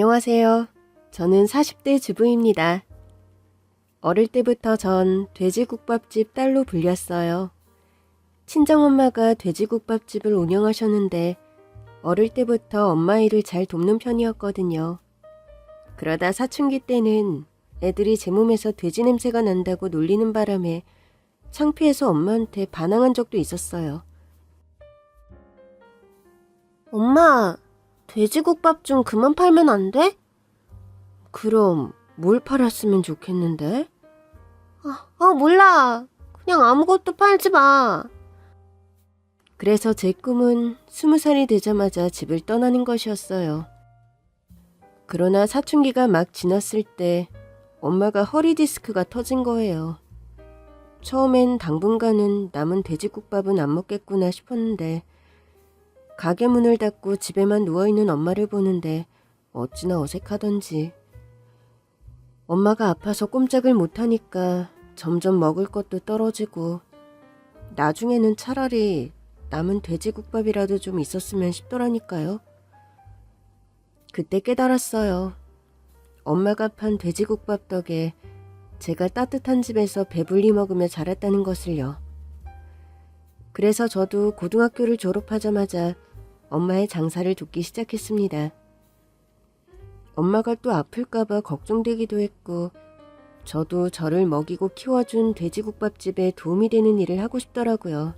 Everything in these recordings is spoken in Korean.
안녕하세요. 저는 40대 주부입니다. 어릴 때부터 전 돼지국밥집 딸로 불렸어요. 친정엄마가 돼지국밥집을 운영하셨는데 어릴 때부터 엄마 일을 잘 돕는 편이었거든요. 그러다 사춘기 때는 애들이 제 몸에서 돼지 냄새가 난다고 놀리는 바람에 창피해서 엄마한테 반항한 적도 있었어요. 엄마, 돼지국밥 좀 그만 팔면 안 돼? 그럼 뭘 팔았으면 좋겠는데? 몰라. 그냥 아무것도 팔지 마. 그래서 제 꿈은 20살이 되자마자 집을 떠나는 것이었어요. 그러나 사춘기가 막 지났을 때 엄마가 허리 디스크가 터진 거예요. 처음엔 당분간은 남은 돼지국밥은 안 먹겠구나 싶었는데 가게 문을 닫고 집에만 누워있는 엄마를 보는데 어찌나 어색하던지. 엄마가 아파서 꼼짝을 못하니까 점점 먹을 것도 떨어지고 나중에는 차라리 남은 돼지국밥이라도 좀 있었으면 싶더라니까요. 그때 깨달았어요. 엄마가 판 돼지국밥 덕에 제가 따뜻한 집에서 배불리 먹으며 자랐다는 것을요. 그래서 저도 고등학교를 졸업하자마자 엄마의 장사를 돕기 시작했습니다. 엄마가 또 아플까봐 걱정되기도 했고 저도 저를 먹이고 키워준 돼지국밥집에 도움이 되는 일을 하고 싶더라고요.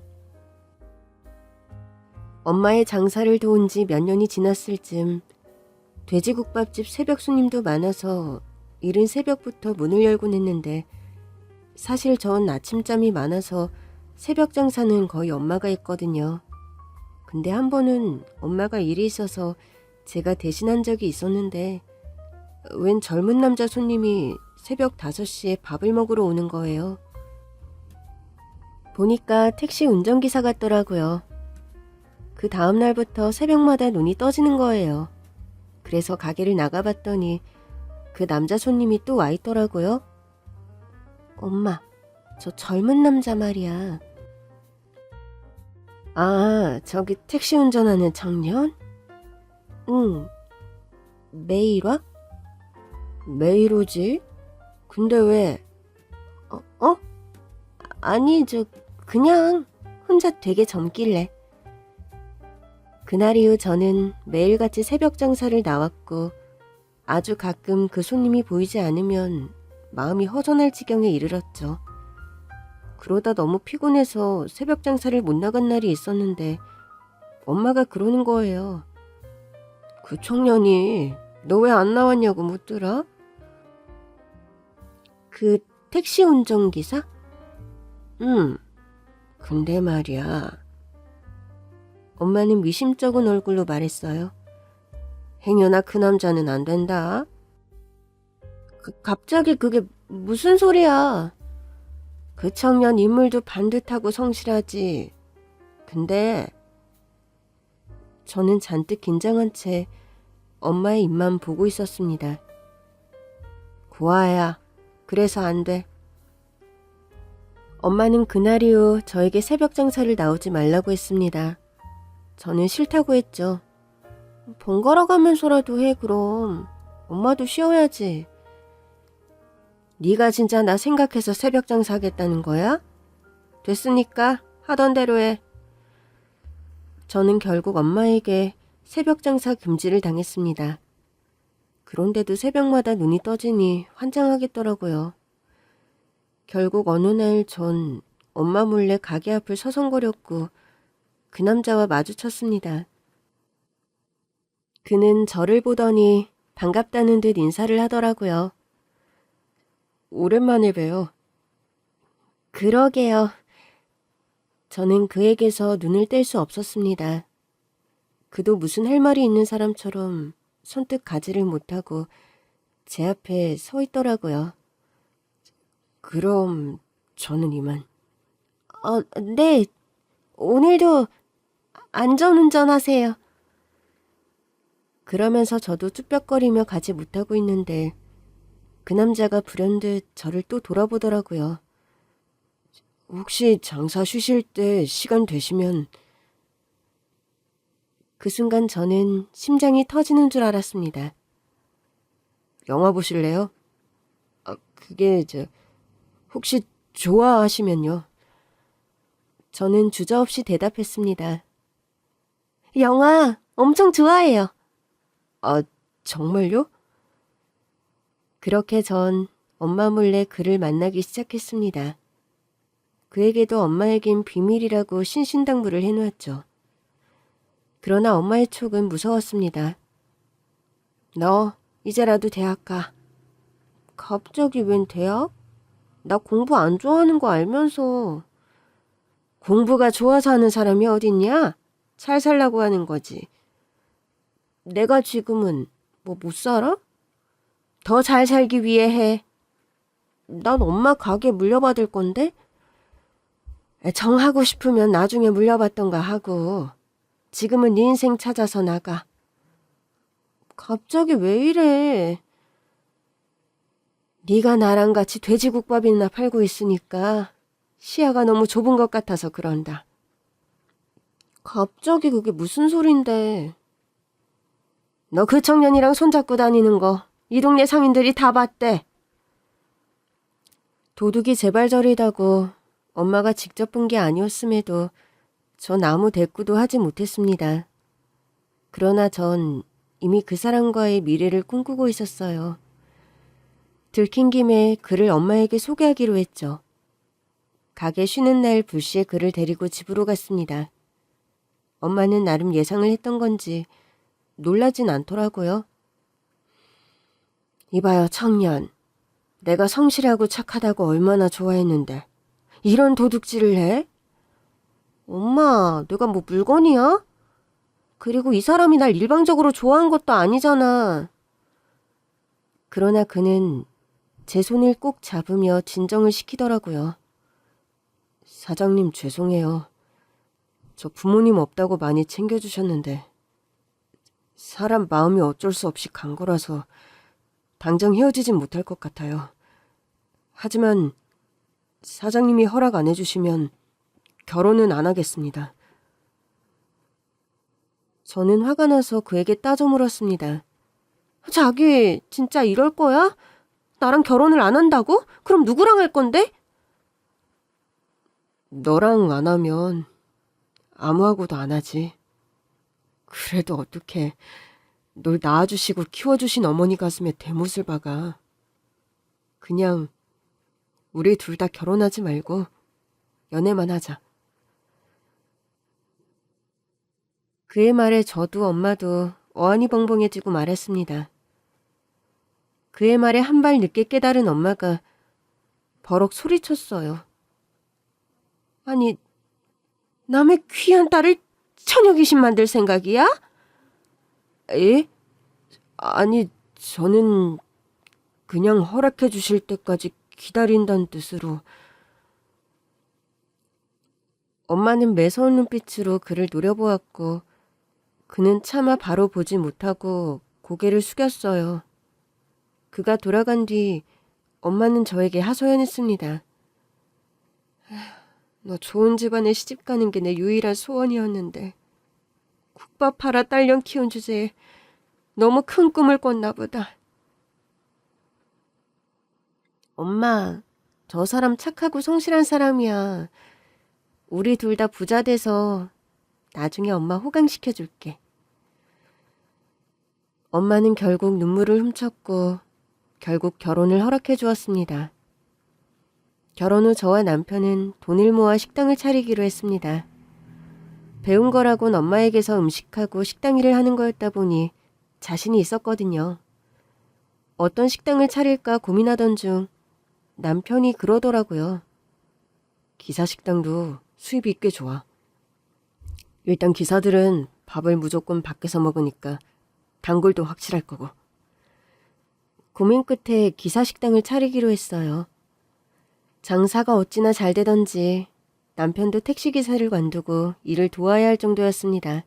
엄마의 장사를 도운 지 몇 년이 지났을 즈음 돼지국밥집 새벽 손님도 많아서 이른 새벽부터 문을 열곤 했는데 사실 전 아침잠이 많아서 새벽 장사는 거의 엄마가 했거든요. 근데 한 번은 엄마가 일이 있어서 제가 대신한 적이 있었는데 웬 젊은 남자 손님이 새벽 5시에 밥을 먹으러 오는 거예요. 보니까 택시 운전기사 같더라고요. 그 다음 날부터 새벽마다 눈이 떠지는 거예요. 그래서 가게를 나가봤더니 그 남자 손님이 또 와 있더라고요. 엄마, 저 젊은 남자 말이야. 아, 저기 택시 운전하는 청년? 응. 매일 와? 매일 오지? 근데 왜? 아니, 그냥 혼자 되게 젊길래. 그날 이후 저는 매일같이 새벽 장사를 나왔고 아주 가끔 그 손님이 보이지 않으면 마음이 허전할 지경에 이르렀죠. 그러다 너무 피곤해서 새벽 장사를 못 나간 날이 있었는데 엄마가 그러는 거예요. 그 청년이 너 왜 안 나왔냐고 묻더라. 그 택시 운전기사? 응. 근데 말이야. 엄마는 미심쩍은 얼굴로 말했어요. 행여나 그 남자는 안 된다. 갑자기 그게 무슨 소리야. 그 청년 인물도 반듯하고 성실하지. 근데 저는 잔뜩 긴장한 채 엄마의 입만 보고 있었습니다. 고아야, 그래서 안 돼. 엄마는 그날 이후 저에게 새벽 장사를 나오지 말라고 했습니다. 저는 싫다고 했죠. 번갈아 가면서라도 해 그럼. 엄마도 쉬어야지. 네가 진짜 나 생각해서 새벽 장사하겠다는 거야? 됐으니까 하던 대로 해. 저는 결국 엄마에게 새벽 장사 금지를 당했습니다. 그런데도 새벽마다 눈이 떠지니 환장하겠더라고요. 결국 어느 날 전 엄마 몰래 가게 앞을 서성거렸고 그 남자와 마주쳤습니다. 그는 저를 보더니 반갑다는 듯 인사를 하더라고요. 오랜만에 봬요. 그러게요. 저는 그에게서 눈을 뗄 수 없었습니다. 그도 무슨 할 말이 있는 사람처럼 손뜻 가지를 못하고 제 앞에 서 있더라고요. 그럼 저는 이만. 네. 오늘도 안전운전하세요. 그러면서 저도 쭈뼛거리며 가지 못하고 있는데 그 남자가 불현듯 저를 또 돌아보더라고요. 혹시 장사 쉬실 때 시간 되시면. 그 순간 저는 심장이 터지는 줄 알았습니다. 영화 보실래요? 그게 혹시 좋아하시면요. 저는 주저없이 대답했습니다. 영화 엄청 좋아해요. 아, 정말요? 그렇게 전 엄마 몰래 그를 만나기 시작했습니다. 그에게도 엄마에겐 비밀이라고 신신당부를 해놓았죠. 그러나 엄마의 촉은 무서웠습니다. 너 이제라도 대학 가. 갑자기 웬 대학? 나 공부 안 좋아하는 거 알면서. 공부가 좋아서 하는 사람이 어딨냐? 잘 살라고 하는 거지. 내가 지금은 못 살아? 더 잘 살기 위해 해. 난 엄마 가게 물려받을 건데? 정하고 싶으면 나중에 물려받던가 하고 지금은 네 인생 찾아서 나가. 갑자기 왜 이래? 네가 나랑 같이 돼지국밥이나 팔고 있으니까 시야가 너무 좁은 것 같아서 그런다. 갑자기 그게 무슨 소린데? 너 그 청년이랑 손잡고 다니는 거 이 동네 상인들이 다 봤대. 도둑이 제발저리다고 엄마가 직접 본 게 아니었음에도 전 아무 대꾸도 하지 못했습니다. 그러나 전 이미 그 사람과의 미래를 꿈꾸고 있었어요. 들킨 김에 그를 엄마에게 소개하기로 했죠. 가게 쉬는 날 불시에 그를 데리고 집으로 갔습니다. 엄마는 나름 예상을 했던 건지 놀라진 않더라고요. 이봐요, 청년. 내가 성실하고 착하다고 얼마나 좋아했는데 이런 도둑질을 해? 엄마, 내가 뭐 물건이야? 그리고 이 사람이 날 일방적으로 좋아한 것도 아니잖아. 그러나 그는 제 손을 꼭 잡으며 진정을 시키더라고요. 사장님, 죄송해요. 저 부모님 없다고 많이 챙겨주셨는데 사람 마음이 어쩔 수 없이 간 거라서 당장 헤어지진 못할 것 같아요. 하지만 사장님이 허락 안 해주시면 결혼은 안 하겠습니다. 저는 화가 나서 그에게 따져 물었습니다. 자기 진짜 이럴 거야? 나랑 결혼을 안 한다고? 그럼 누구랑 할 건데? 너랑 안 하면 아무하고도 안 하지. 그래도 어떡해. 널 낳아주시고 키워주신 어머니 가슴에 대못을 박아. 그냥 우리 둘 다 결혼하지 말고 연애만 하자. 그의 말에 저도 엄마도 어안이 벙벙해지고 말았습니다. 그의 말에 한 발 늦게 깨달은 엄마가 버럭 소리쳤어요. 아니, 남의 귀한 딸을 처녀 귀신 만들 생각이야? 예? 아니, 저는 그냥 허락해 주실 때까지 기다린다는 뜻으로. 엄마는 매서운 눈빛으로 그를 노려보았고 그는 차마 바로 보지 못하고 고개를 숙였어요. 그가 돌아간 뒤 엄마는 저에게 하소연했습니다. 너 좋은 집안에 시집가는 게 내 유일한 소원이었는데 국밥 팔아 딸년 키운 주제에 너무 큰 꿈을 꿨나 보다. 엄마, 저 사람 착하고 성실한 사람이야. 우리 둘 다 부자 돼서 나중에 엄마 호강시켜줄게. 엄마는 결국 눈물을 훔쳤고 결국 결혼을 허락해 주었습니다. 결혼 후 저와 남편은 돈을 모아 식당을 차리기로 했습니다. 배운 거라곤 엄마에게서 음식하고 식당 일을 하는 거였다 보니 자신이 있었거든요. 어떤 식당을 차릴까 고민하던 중 남편이 그러더라고요. 기사식당도 수입이 꽤 좋아. 일단 기사들은 밥을 무조건 밖에서 먹으니까 단골도 확실할 거고. 고민 끝에 기사식당을 차리기로 했어요. 장사가 어찌나 잘 되던지 남편도 택시기사를 관두고 일을 도와야 할 정도였습니다.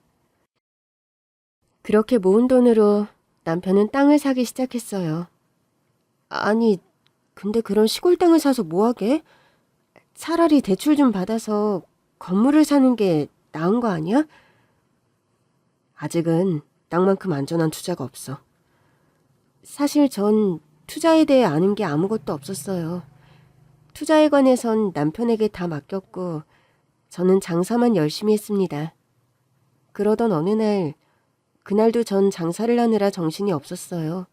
그렇게 모은 돈으로 남편은 땅을 사기 시작했어요. 아니, 근데 그런 시골 땅을 사서 뭐하게? 차라리 대출 좀 받아서 건물을 사는 게 나은 거 아니야? 아직은 땅만큼 안전한 투자가 없어. 사실 전 투자에 대해 아는 게 아무것도 없었어요. 투자에 관해선 남편에게 다 맡겼고 저는 장사만 열심히 했습니다. 그러던 어느 날, 그날도 전 장사를 하느라 정신이 없었어요.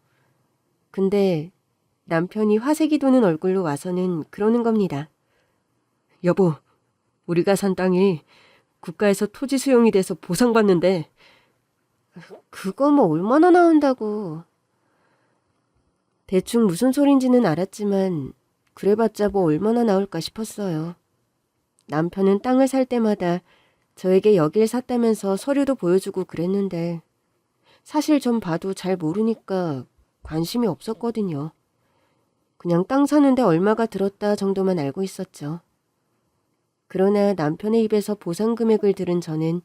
근데 남편이 화색이 도는 얼굴로 와서는 그러는 겁니다. 여보, 우리가 산 땅이 국가에서 토지 수용이 돼서 보상받는데. 그거 뭐 얼마나 나온다고. 대충 무슨 소린지는 알았지만 그래봤자 뭐 얼마나 나올까 싶었어요. 남편은 땅을 살 때마다 저에게 여길 샀다면서 서류도 보여주고 그랬는데 사실 전 봐도 잘 모르니까 관심이 없었거든요. 그냥 땅 사는데 얼마가 들었다 정도만 알고 있었죠. 그러나 남편의 입에서 보상 금액을 들은 저는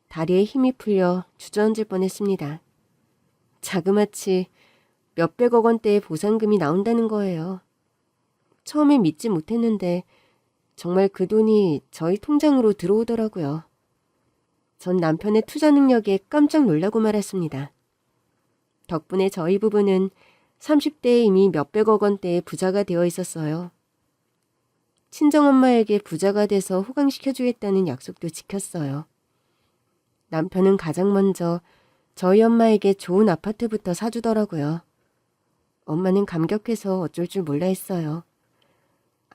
다리에 힘이 풀려 주저앉을 뻔했습니다. 자그마치 몇백억 원대의 보상금이 나온다는 거예요. 처음엔 믿지 못했는데 정말 그 돈이 저희 통장으로 들어오더라고요. 전 남편의 투자 능력에 깜짝 놀라고 말았습니다. 덕분에 저희 부부는 30대에 이미 몇백억 원대의 부자가 되어 있었어요. 친정엄마에게 부자가 돼서 호강시켜주겠다는 약속도 지켰어요. 남편은 가장 먼저 저희 엄마에게 좋은 아파트부터 사주더라고요. 엄마는 감격해서 어쩔 줄 몰라 했어요.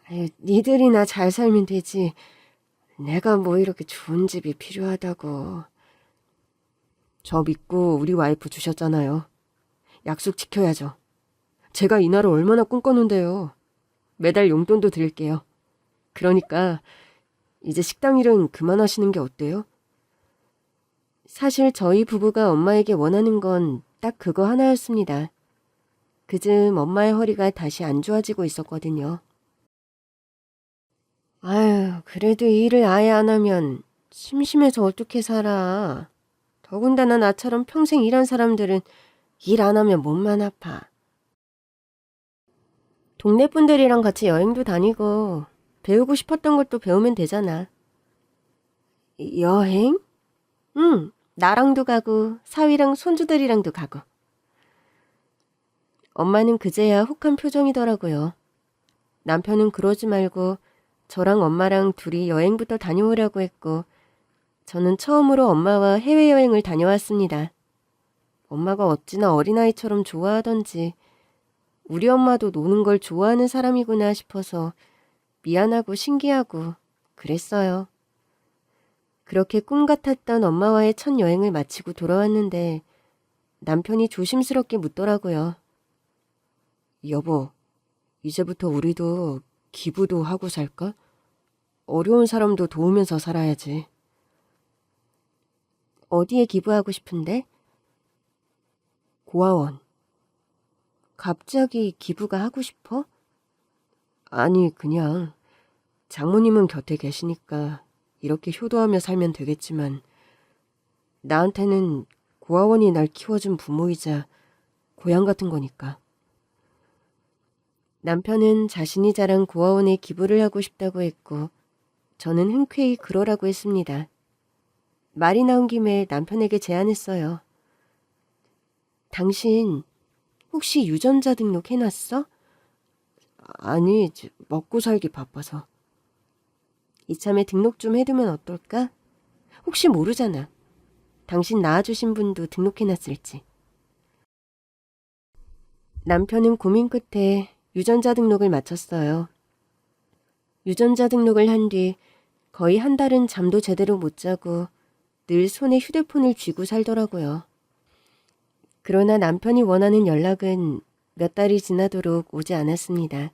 아유, 니들이나 잘 살면 되지. 내가 뭐 이렇게 좋은 집이 필요하다고. 저 믿고 우리 와이프 주셨잖아요. 약속 지켜야죠. 제가 이날을 얼마나 꿈꿨는데요. 매달 용돈도 드릴게요. 그러니까 이제 식당 일은 그만하시는 게 어때요? 사실 저희 부부가 엄마에게 원하는 건 딱 그거 하나였습니다. 그즘 엄마의 허리가 다시 안 좋아지고 있었거든요. 아유, 그래도 일을 아예 안 하면 심심해서 어떻게 살아. 더군다나 나처럼 평생 일한 사람들은 일 안 하면 몸만 아파. 동네 분들이랑 같이 여행도 다니고 배우고 싶었던 것도 배우면 되잖아. 여행? 응, 나랑도 가고 사위랑 손주들이랑도 가고. 엄마는 그제야 혹한 표정이더라고요. 남편은 그러지 말고 저랑 엄마랑 둘이 여행부터 다녀오려고 했고 저는 처음으로 엄마와 해외여행을 다녀왔습니다. 엄마가 어찌나 어린아이처럼 좋아하던지 우리 엄마도 노는 걸 좋아하는 사람이구나 싶어서 미안하고 신기하고 그랬어요. 그렇게 꿈 같았던 엄마와의 첫 여행을 마치고 돌아왔는데 남편이 조심스럽게 묻더라고요. 여보, 이제부터 우리도 기부도 하고 살까? 어려운 사람도 도우면서 살아야지. 어디에 기부하고 싶은데? 고아원. 갑자기 기부가 하고 싶어? 아니, 그냥 장모님은 곁에 계시니까 이렇게 효도하며 살면 되겠지만 나한테는 고아원이 날 키워준 부모이자 고향 같은 거니까. 남편은 자신이 자란 고아원에 기부를 하고 싶다고 했고 저는 흔쾌히 그러라고 했습니다. 말이 나온 김에 남편에게 제안했어요. 당신 혹시 유전자 등록 해놨어? 아니, 먹고 살기 바빠서. 이참에 등록 좀 해두면 어떨까? 혹시 모르잖아. 당신 낳아주신 분도 등록해놨을지. 남편은 고민 끝에 유전자 등록을 마쳤어요. 유전자 등록을 한 뒤 거의 한 달은 잠도 제대로 못 자고 늘 손에 휴대폰을 쥐고 살더라고요. 그러나 남편이 원하는 연락은 몇 달이 지나도록 오지 않았습니다.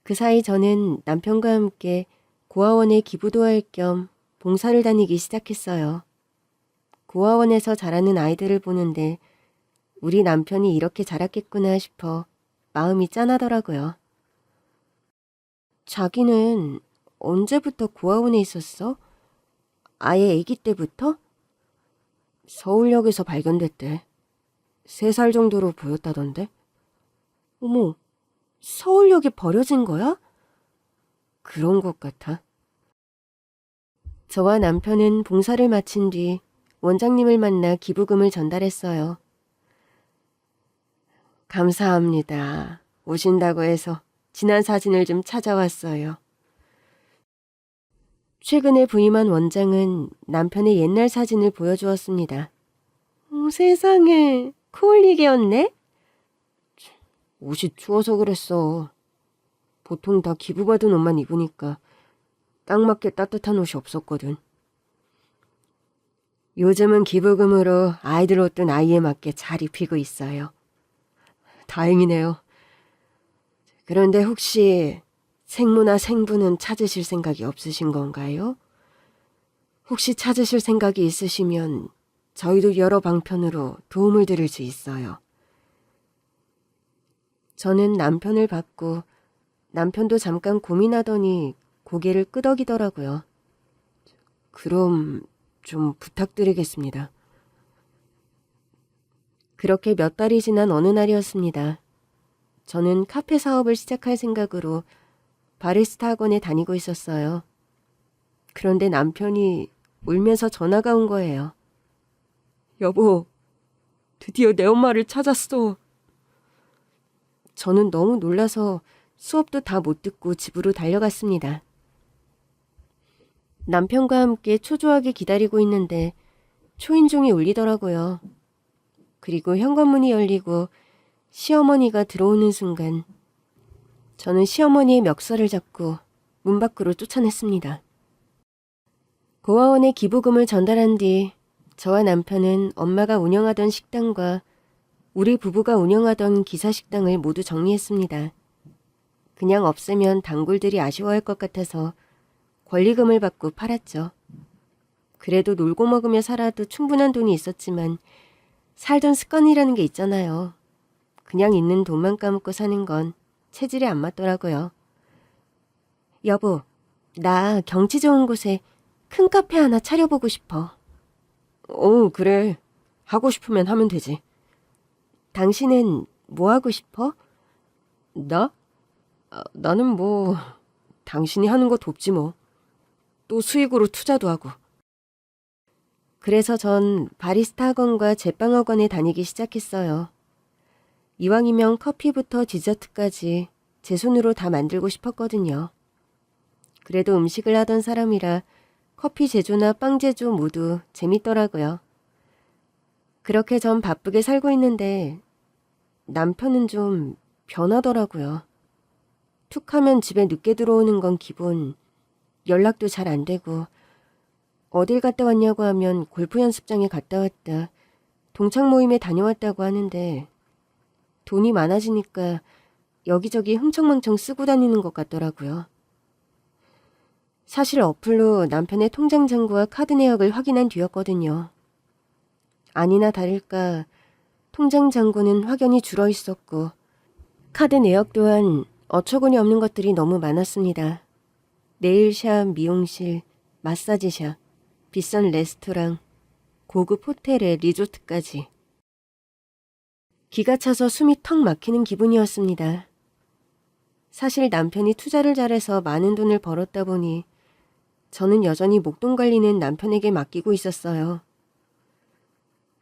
그 사이 저는 남편과 함께 고아원에 기부도 할 겸 봉사를 다니기 시작했어요. 고아원에서 자라는 아이들을 보는데 우리 남편이 이렇게 자랐겠구나 싶어 마음이 짠하더라고요. 자기는 언제부터 고아원에 있었어? 아예 아기 때부터? 서울역에서 발견됐대. 3살 정도로 보였다던데. 어머, 서울역에 버려진 거야? 그런 것 같아. 저와 남편은 봉사를 마친 뒤 원장님을 만나 기부금을 전달했어요. 감사합니다. 오신다고 해서 지난 사진을 좀 찾아왔어요. 최근에 부임한 원장은 남편의 옛날 사진을 보여주었습니다. 세상에, 코올리게였네? 옷이 추워서 그랬어. 보통 다 기부받은 옷만 입으니까 딱 맞게 따뜻한 옷이 없었거든. 요즘은 기부금으로 아이들 옷도 나이에 맞게 잘 입히고 있어요. 다행이네요. 그런데 혹시 생모나 생부는 찾으실 생각이 없으신 건가요? 혹시 찾으실 생각이 있으시면 저희도 여러 방편으로 도움을 드릴 수 있어요. 저는 남편을 받고 남편도 잠깐 고민하더니 고개를 끄덕이더라고요. 그럼 좀 부탁드리겠습니다. 그렇게 몇 달이 지난 어느 날이었습니다. 저는 카페 사업을 시작할 생각으로 바리스타 학원에 다니고 있었어요. 그런데 남편이 울면서 전화가 온 거예요. 여보, 드디어 내 엄마를 찾았어. 저는 너무 놀라서 수업도 다 못 듣고 집으로 달려갔습니다. 남편과 함께 초조하게 기다리고 있는데 초인종이 울리더라고요. 그리고 현관문이 열리고 시어머니가 들어오는 순간 저는 시어머니의 멱살을 잡고 문 밖으로 쫓아냈습니다. 고아원에 기부금을 전달한 뒤 저와 남편은 엄마가 운영하던 식당과 우리 부부가 운영하던 기사식당을 모두 정리했습니다. 그냥 없애면 단골들이 아쉬워할 것 같아서 권리금을 받고 팔았죠. 그래도 놀고 먹으며 살아도 충분한 돈이 있었지만 살던 습관이라는 게 있잖아요. 그냥 있는 돈만 까먹고 사는 건 체질에 안 맞더라고요. 여보, 나 경치 좋은 곳에 큰 카페 하나 차려보고 싶어. 그래. 하고 싶으면 하면 되지. 당신은 뭐 하고 싶어? 나? 나는 뭐 당신이 하는 거 돕지 뭐. 또 수익으로 투자도 하고. 그래서 전 바리스타 학원과 제빵 학원에 다니기 시작했어요. 이왕이면 커피부터 디저트까지 제 손으로 다 만들고 싶었거든요. 그래도 음식을 하던 사람이라 커피 제조나 빵 제조 모두 재밌더라고요. 그렇게 전 바쁘게 살고 있는데 남편은 좀 변하더라고요. 툭 하면 집에 늦게 들어오는 건 기본, 연락도 잘 안 되고 어딜 갔다 왔냐고 하면 골프 연습장에 갔다 왔다, 동창 모임에 다녀왔다고 하는데 돈이 많아지니까 여기저기 흥청망청 쓰고 다니는 것 같더라고요. 사실 어플로 남편의 통장 잔고와 카드 내역을 확인한 뒤였거든요. 아니나 다를까 통장 잔고는 확연히 줄어 있었고 카드 내역 또한 어처구니 없는 것들이 너무 많았습니다. 네일샵, 미용실, 마사지샵, 비싼 레스토랑, 고급 호텔에 리조트까지. 기가 차서 숨이 턱 막히는 기분이었습니다. 사실 남편이 투자를 잘해서 많은 돈을 벌었다 보니 저는 여전히 목돈 관리는 남편에게 맡기고 있었어요.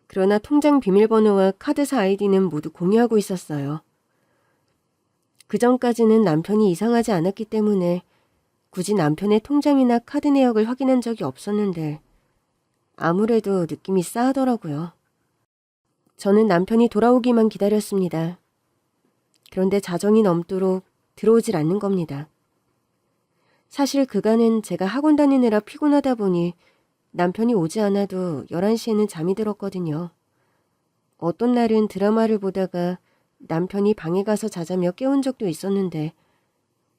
그러나 통장 비밀번호와 카드사 아이디는 모두 공유하고 있었어요. 그전까지는 남편이 이상하지 않았기 때문에 굳이 남편의 통장이나 카드 내역을 확인한 적이 없었는데 아무래도 느낌이 싸하더라고요. 저는 남편이 돌아오기만 기다렸습니다. 그런데 자정이 넘도록 들어오질 않는 겁니다. 사실 그간은 제가 학원 다니느라 피곤하다 보니 남편이 오지 않아도 11시에는 잠이 들었거든요. 어떤 날은 드라마를 보다가 남편이 방에 가서 자자며 깨운 적도 있었는데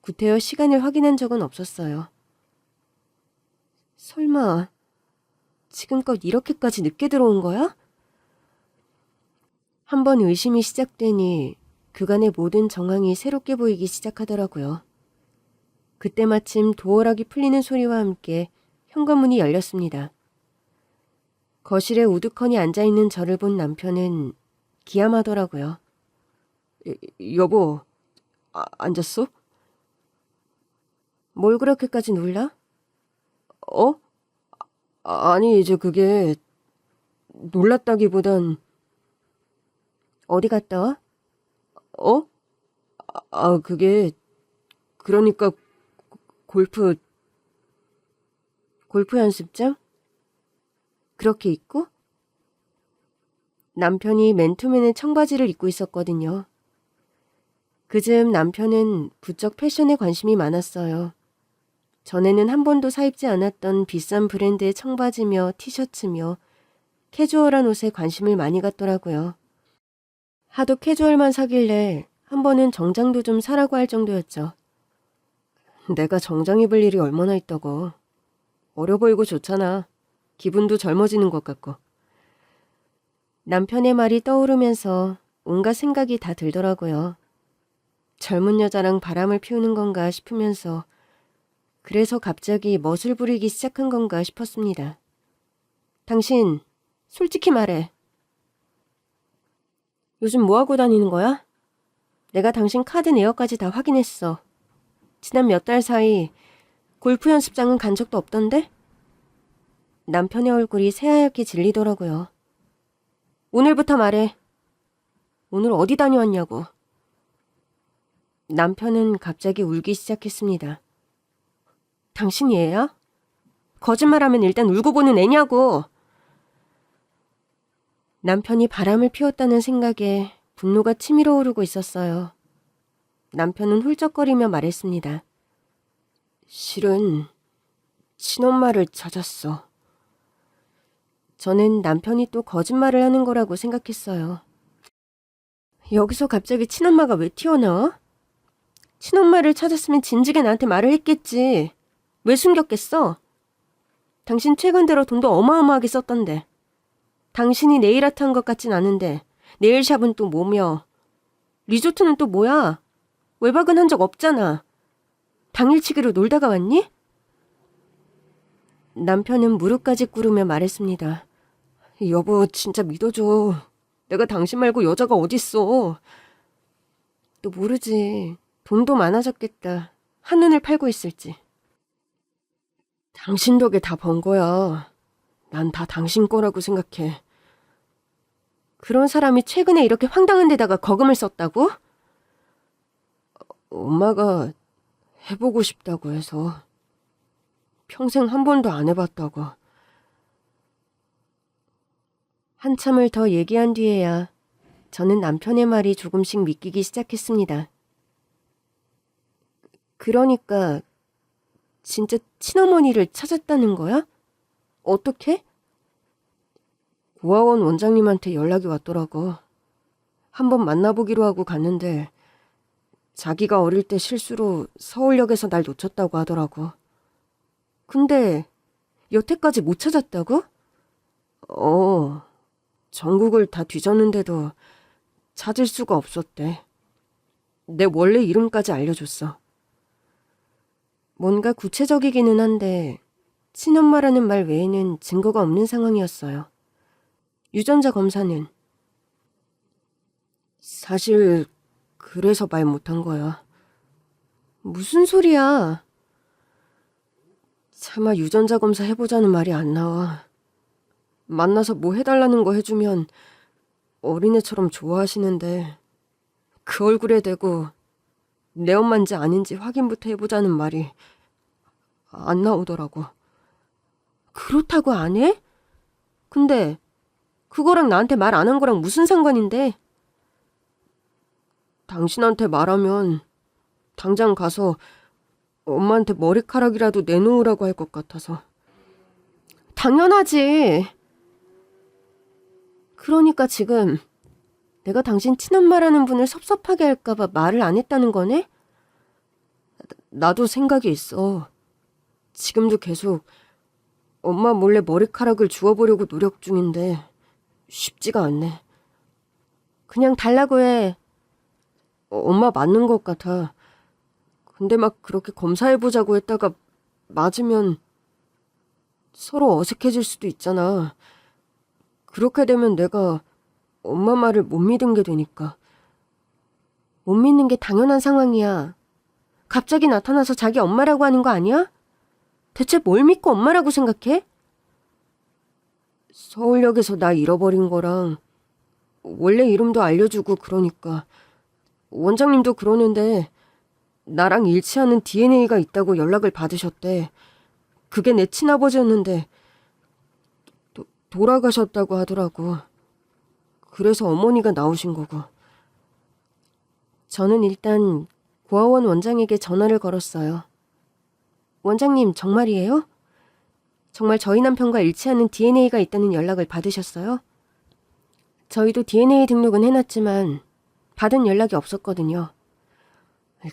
구태여 시간을 확인한 적은 없었어요. 설마 지금껏 이렇게까지 늦게 들어온 거야? 한번 의심이 시작되니 그간의 모든 정황이 새롭게 보이기 시작하더라고요. 그때 마침 도어락이 풀리는 소리와 함께 현관문이 열렸습니다. 거실에 우두커니 앉아있는 저를 본 남편은 기함하더라고요. 여보, 앉았어? 뭘 그렇게까지 놀라? 아니, 이제 그게 놀랐다기보단. 어디 갔다 와? 어? 그게 그러니까 골프 연습장? 그렇게 입고? 남편이 맨투맨의 청바지를 입고 있었거든요. 그즈음 남편은 부쩍 패션에 관심이 많았어요. 전에는 한 번도 사입지 않았던 비싼 브랜드의 청바지며 티셔츠며 캐주얼한 옷에 관심을 많이 갖더라고요. 하도 캐주얼만 사길래 한 번은 정장도 좀 사라고 할 정도였죠. 내가 정장 입을 일이 얼마나 있다고. 어려 보이고 좋잖아. 기분도 젊어지는 것 같고. 남편의 말이 떠오르면서 온갖 생각이 다 들더라고요. 젊은 여자랑 바람을 피우는 건가 싶으면서 그래서 갑자기 멋을 부리기 시작한 건가 싶었습니다. 당신, 솔직히 말해. 요즘 뭐하고 다니는 거야? 내가 당신 카드 내역까지 다 확인했어. 지난 몇 달 사이 골프 연습장은 간 적도 없던데? 남편의 얼굴이 새하얗게 질리더라고요. 오늘부터 말해. 오늘 어디 다녀왔냐고. 남편은 갑자기 울기 시작했습니다. 당신이 애야? 거짓말하면 일단 울고 보는 애냐고. 남편이 바람을 피웠다는 생각에 분노가 치밀어 오르고 있었어요. 남편은 훌쩍거리며 말했습니다. 실은 친엄마를 찾았어. 저는 남편이 또 거짓말을 하는 거라고 생각했어요. 여기서 갑자기 친엄마가 왜 튀어나와? 친엄마를 찾았으면 진즉에 나한테 말을 했겠지. 왜 숨겼겠어? 당신 최근 들어 돈도 어마어마하게 썼던데. 당신이 네일 아트 한 것 같진 않은데 네일샵은 또 뭐며 리조트는 또 뭐야? 외박은 한 적 없잖아. 당일치기로 놀다가 왔니? 남편은 무릎까지 꿇으며 말했습니다. 여보, 진짜 믿어줘. 내가 당신 말고 여자가 어딨어. 또 모르지. 돈도 많아졌겠다. 한눈을 팔고 있을지. 당신 덕에 다 번 거야. 난 다 당신 거라고 생각해. 그런 사람이 최근에 이렇게 황당한 데다가 거금을 썼다고? 엄마가 해보고 싶다고 해서. 평생 한 번도 안 해봤다고. 한참을 더 얘기한 뒤에야 저는 남편의 말이 조금씩 믿기기 시작했습니다. 그러니까 진짜 친어머니를 찾았다는 거야? 어떻게? 고아원 원장님한테 연락이 왔더라고. 한번 만나보기로 하고 갔는데 자기가 어릴 때 실수로 서울역에서 날 놓쳤다고 하더라고. 근데 여태까지 못 찾았다고? 전국을 다 뒤졌는데도 찾을 수가 없었대. 내 원래 이름까지 알려줬어. 뭔가 구체적이기는 한데 친엄마라는 말 외에는 증거가 없는 상황이었어요. 유전자 검사는? 사실 그래서 말 못한 거야. 무슨 소리야? 차마 유전자 검사 해보자는 말이 안 나와. 만나서 뭐 해달라는 거 해주면 어린애처럼 좋아하시는데 그 얼굴에 대고 내 엄마인지 아닌지 확인부터 해보자는 말이 안 나오더라고. 그렇다고 안 해? 근데 그거랑 나한테 말 안 한 거랑 무슨 상관인데? 당신한테 말하면 당장 가서 엄마한테 머리카락이라도 내놓으라고 할 것 같아서. 당연하지. 그러니까 지금 내가 당신 친엄마라는 분을 섭섭하게 할까봐 말을 안 했다는 거네? 나도 생각이 있어. 지금도 계속 엄마 몰래 머리카락을 주워보려고 노력 중인데 쉽지가 않네. 그냥 달라고 해. 엄마 맞는 것 같아. 근데 막 그렇게 검사해보자고 했다가 맞으면 서로 어색해질 수도 있잖아. 그렇게 되면 내가 엄마 말을 못 믿은 게 되니까. 못 믿는 게 당연한 상황이야. 갑자기 나타나서 자기 엄마라고 하는 거 아니야? 대체 뭘 믿고 엄마라고 생각해? 서울역에서 나 잃어버린 거랑 원래 이름도 알려주고 그러니까 원장님도 그러는데 나랑 일치하는 DNA가 있다고 연락을 받으셨대. 그게 내 친아버지였는데 돌아가셨다고 하더라고. 그래서 어머니가 나오신 거고. 저는 일단 고아원 원장에게 전화를 걸었어요. 원장님, 정말이에요? 정말 저희 남편과 일치하는 DNA가 있다는 연락을 받으셨어요? 저희도 DNA 등록은 해놨지만 받은 연락이 없었거든요.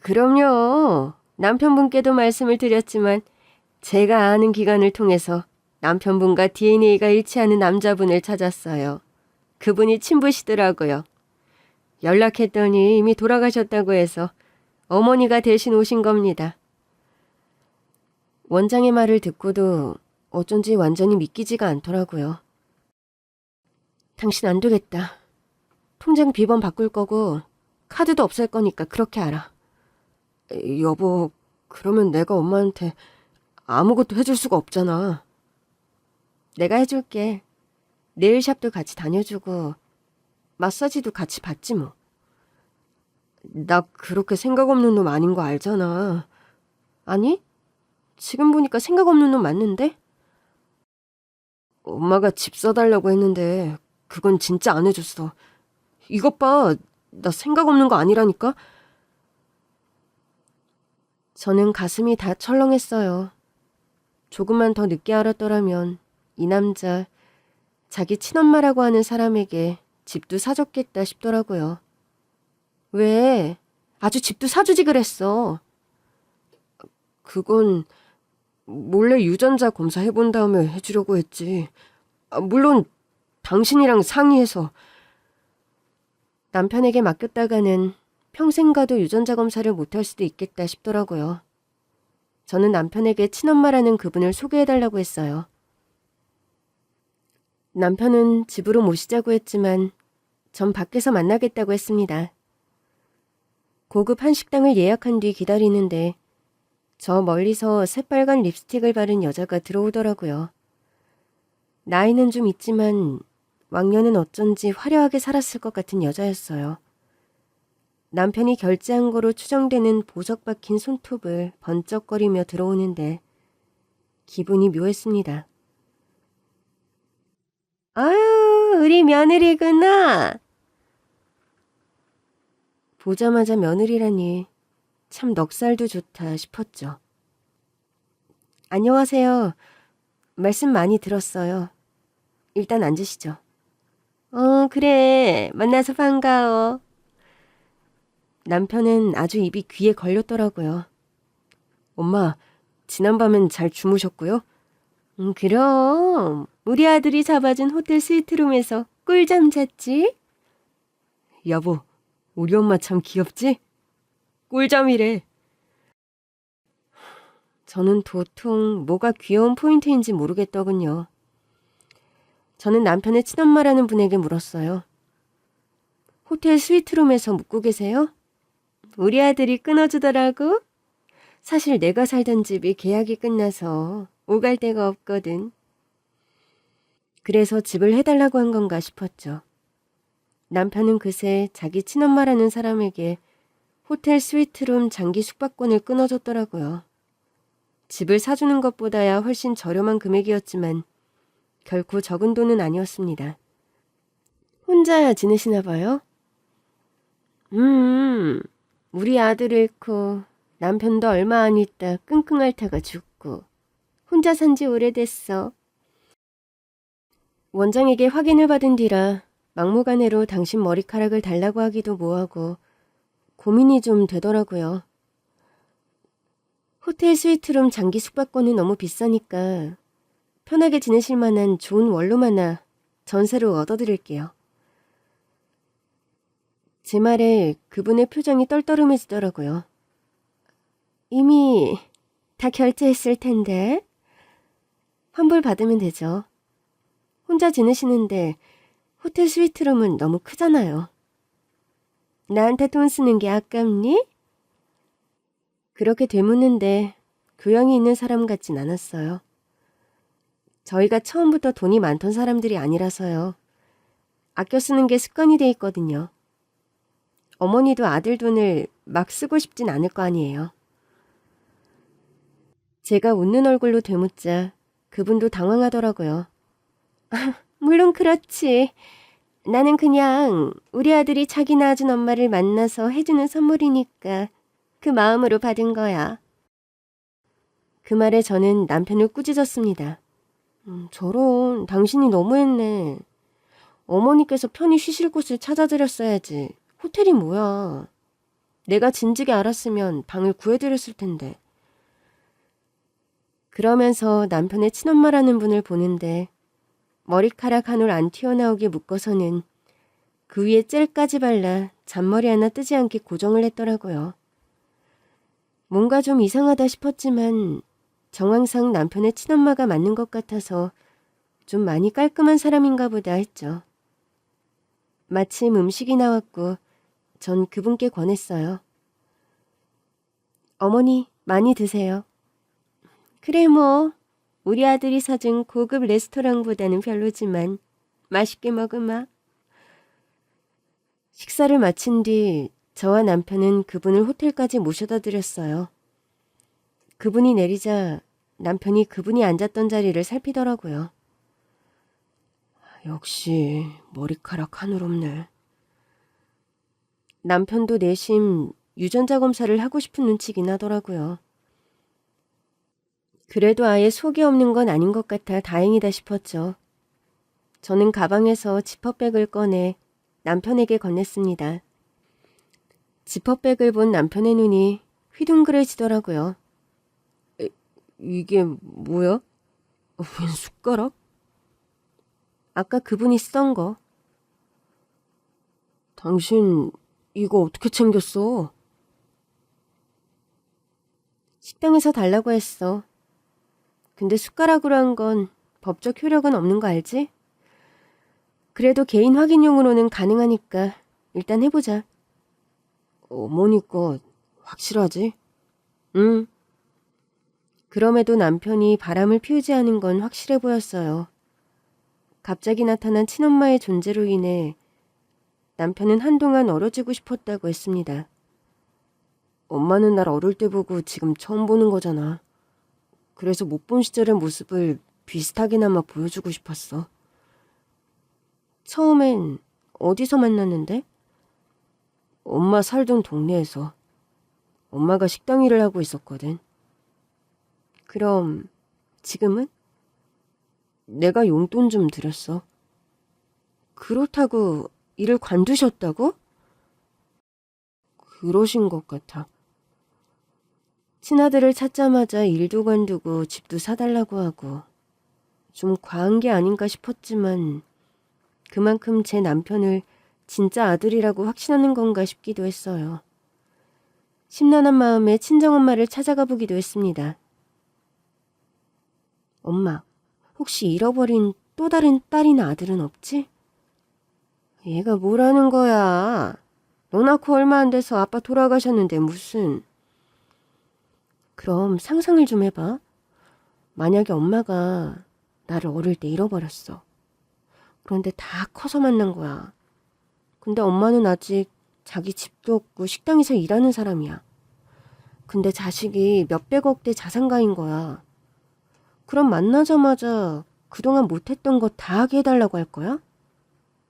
그럼요. 남편분께도 말씀을 드렸지만 제가 아는 기관을 통해서 남편분과 DNA가 일치하는 남자분을 찾았어요. 그분이 친부시더라고요. 연락했더니 이미 돌아가셨다고 해서 어머니가 대신 오신 겁니다. 원장의 말을 듣고도 어쩐지 완전히 믿기지가 않더라고요. 당신 안 되겠다. 통장 비번 바꿀 거고 카드도 없앨 거니까 그렇게 알아. 여보, 그러면 내가 엄마한테 아무것도 해줄 수가 없잖아. 내가 해줄게. 네일샵도 같이 다녀주고 마사지도 같이 받지 뭐. 나 그렇게 생각 없는 놈 아닌 거 알잖아. 아니? 지금 보니까 생각 없는 놈 맞는데? 엄마가 집 써달라고 했는데 그건 진짜 안 해줬어. 이것 봐. 나 생각 없는 거 아니라니까? 저는 가슴이 다 철렁했어요. 조금만 더 늦게 알았더라면 이 남자, 자기 친엄마라고 하는 사람에게 집도 사줬겠다 싶더라고요. 왜? 아주 집도 사주지 그랬어. 그건 몰래 유전자 검사 해본 다음에 해주려고 했지. 물론 당신이랑 상의해서. 남편에게 맡겼다가는 평생 가도 유전자 검사를 못할 수도 있겠다 싶더라고요. 저는 남편에게 친엄마라는 그분을 소개해달라고 했어요. 남편은 집으로 모시자고 했지만 전 밖에서 만나겠다고 했습니다. 고급 한식당을 예약한 뒤 기다리는데 저 멀리서 새빨간 립스틱을 바른 여자가 들어오더라고요. 나이는 좀 있지만 왕년은 어쩐지 화려하게 살았을 것 같은 여자였어요. 남편이 결제한 거로 추정되는 보석 박힌 손톱을 번쩍거리며 들어오는데 기분이 묘했습니다. 아유, 우리 며느리구나. 보자마자 며느리라니 참 넉살도 좋다 싶었죠. 안녕하세요. 말씀 많이 들었어요. 일단 앉으시죠. 그래. 만나서 반가워. 남편은 아주 입이 귀에 걸렸더라고요. 엄마, 지난밤엔 잘 주무셨고요? 그럼. 우리 아들이 잡아준 호텔 스위트룸에서 꿀잠 잤지? 여보, 우리 엄마 참 귀엽지? 꿀잠이래. 저는 도통 뭐가 귀여운 포인트인지 모르겠더군요. 저는 남편의 친엄마라는 분에게 물었어요. 호텔 스위트룸에서 묵고 계세요? 우리 아들이 끊어주더라고. 사실 내가 살던 집이 계약이 끝나서 오갈 데가 없거든. 그래서 집을 해달라고 한 건가 싶었죠. 남편은 그새 자기 친엄마라는 사람에게 호텔 스위트룸 장기 숙박권을 끊어줬더라고요. 집을 사주는 것보다야 훨씬 저렴한 금액이었지만 결코 적은 돈은 아니었습니다. 혼자 지내시나 봐요? 우리 아들을 잃고 남편도 얼마 안 있다 끙끙 앓다가 죽고 혼자 산 지 오래됐어. 원장에게 확인을 받은 뒤라 막무가내로 당신 머리카락을 달라고 하기도 뭐하고 고민이 좀 되더라고요. 호텔 스위트룸 장기 숙박권은 너무 비싸니까 편하게 지내실 만한 좋은 원룸 하나 전세로 얻어드릴게요. 제 말에 그분의 표정이 떨떠름해지더라고요. 이미 다 결제했을 텐데. 환불 받으면 되죠. 혼자 지내시는데 호텔 스위트룸은 너무 크잖아요. 나한테 돈 쓰는 게 아깝니? 그렇게 되묻는데 교양이 있는 사람 같진 않았어요. 저희가 처음부터 돈이 많던 사람들이 아니라서요. 아껴 쓰는 게 습관이 돼 있거든요. 어머니도 아들 돈을 막 쓰고 싶진 않을 거 아니에요. 제가 웃는 얼굴로 되묻자 그분도 당황하더라고요. 물론 그렇지. 나는 그냥 우리 아들이 자기 낳아준 엄마를 만나서 해주는 선물이니까 그 마음으로 받은 거야. 그 말에 저는 남편을 꾸짖었습니다. 저런, 당신이 너무했네. 어머니께서 편히 쉬실 곳을 찾아드렸어야지. 호텔이 뭐야. 내가 진즉에 알았으면 방을 구해드렸을 텐데. 그러면서 남편의 친엄마라는 분을 보는데 머리카락 한 올 안 튀어나오게 묶어서는 그 위에 젤까지 발라 잔머리 하나 뜨지 않게 고정을 했더라고요. 뭔가 좀 이상하다 싶었지만 정황상 남편의 친엄마가 맞는 것 같아서 좀 많이 깔끔한 사람인가 보다 했죠. 마침 음식이 나왔고 전 그분께 권했어요. 어머니, 많이 드세요. 그래 뭐, 우리 아들이 사준 고급 레스토랑보다는 별로지만 맛있게 먹으마. 식사를 마친 뒤 저와 남편은 그분을 호텔까지 모셔다 드렸어요. 그분이 내리자 남편이 그분이 앉았던 자리를 살피더라고요. 역시 머리카락 하늘 없네. 남편도 내심 유전자 검사를 하고 싶은 눈치긴 하더라고요. 그래도 아예 속이 없는 건 아닌 것 같아 다행이다 싶었죠. 저는 가방에서 지퍼백을 꺼내 남편에게 건넸습니다. 지퍼백을 본 남편의 눈이 휘둥그레지더라고요. 이게 뭐야? 웬 숟가락? 아까 그분이 쓰던 거. 당신 이거 어떻게 챙겼어? 식당에서 달라고 했어. 근데 숟가락으로 한 건 법적 효력은 없는 거 알지? 그래도 개인 확인용으로는 가능하니까 일단 해보자. 어머니 거 확실하지? 응. 그럼에도 남편이 바람을 피우지 않은 건 확실해 보였어요. 갑자기 나타난 친엄마의 존재로 인해 남편은 한동안 얼어지고 싶었다고 했습니다. 엄마는 날 어릴 때 보고 지금 처음 보는 거잖아. 그래서 못 본 시절의 모습을 비슷하게나마 보여주고 싶었어. 처음엔 어디서 만났는데? 엄마 살던 동네에서. 엄마가 식당 일을 하고 있었거든. 그럼 지금은? 내가 용돈 좀 드렸어. 그렇다고 일을 관두셨다고? 그러신 것 같아. 친아들을 찾자마자 일도 관두고 집도 사달라고 하고 좀 과한 게 아닌가 싶었지만 그만큼 제 남편을 진짜 아들이라고 확신하는 건가 싶기도 했어요. 심란한 마음에 친정엄마를 찾아가 보기도 했습니다. 엄마, 혹시 잃어버린 또 다른 딸이나 아들은 없지? 얘가 뭐라는 거야? 너 낳고 얼마 안 돼서 아빠 돌아가셨는데 무슨... 그럼 상상을 좀 해봐. 만약에 엄마가 나를 어릴 때 잃어버렸어. 그런데 다 커서 만난 거야. 근데 엄마는 아직 자기 집도 없고 식당에서 일하는 사람이야. 근데 자식이 몇백억대 자산가인 거야. 그럼 만나자마자 그동안 못했던 거 다 하게 해달라고 할 거야?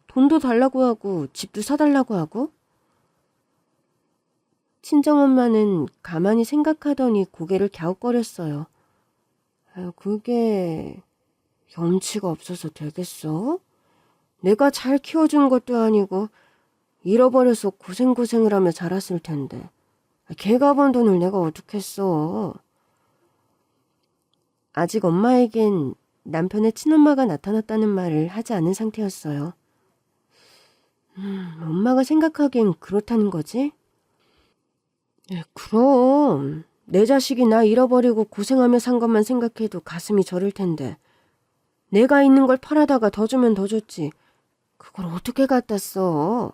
돈도 달라고 하고 집도 사달라고 하고? 친정엄마는 가만히 생각하더니 고개를 갸웃거렸어요. 그게 염치가 없어서 되겠어? 내가 잘 키워준 것도 아니고 잃어버려서 고생고생을 하며 자랐을 텐데 걔가 번 돈을 내가 어떻게 써? 아직 엄마에겐 남편의 친엄마가 나타났다는 말을 하지 않은 상태였어요. 엄마가 생각하기엔 그렇다는 거지? 그럼 내 자식이 나 잃어버리고 고생하며 산 것만 생각해도 가슴이 저릴 텐데 내가 있는 걸 팔아다가 더 주면 더 줬지. 그걸 어떻게 갖다 써?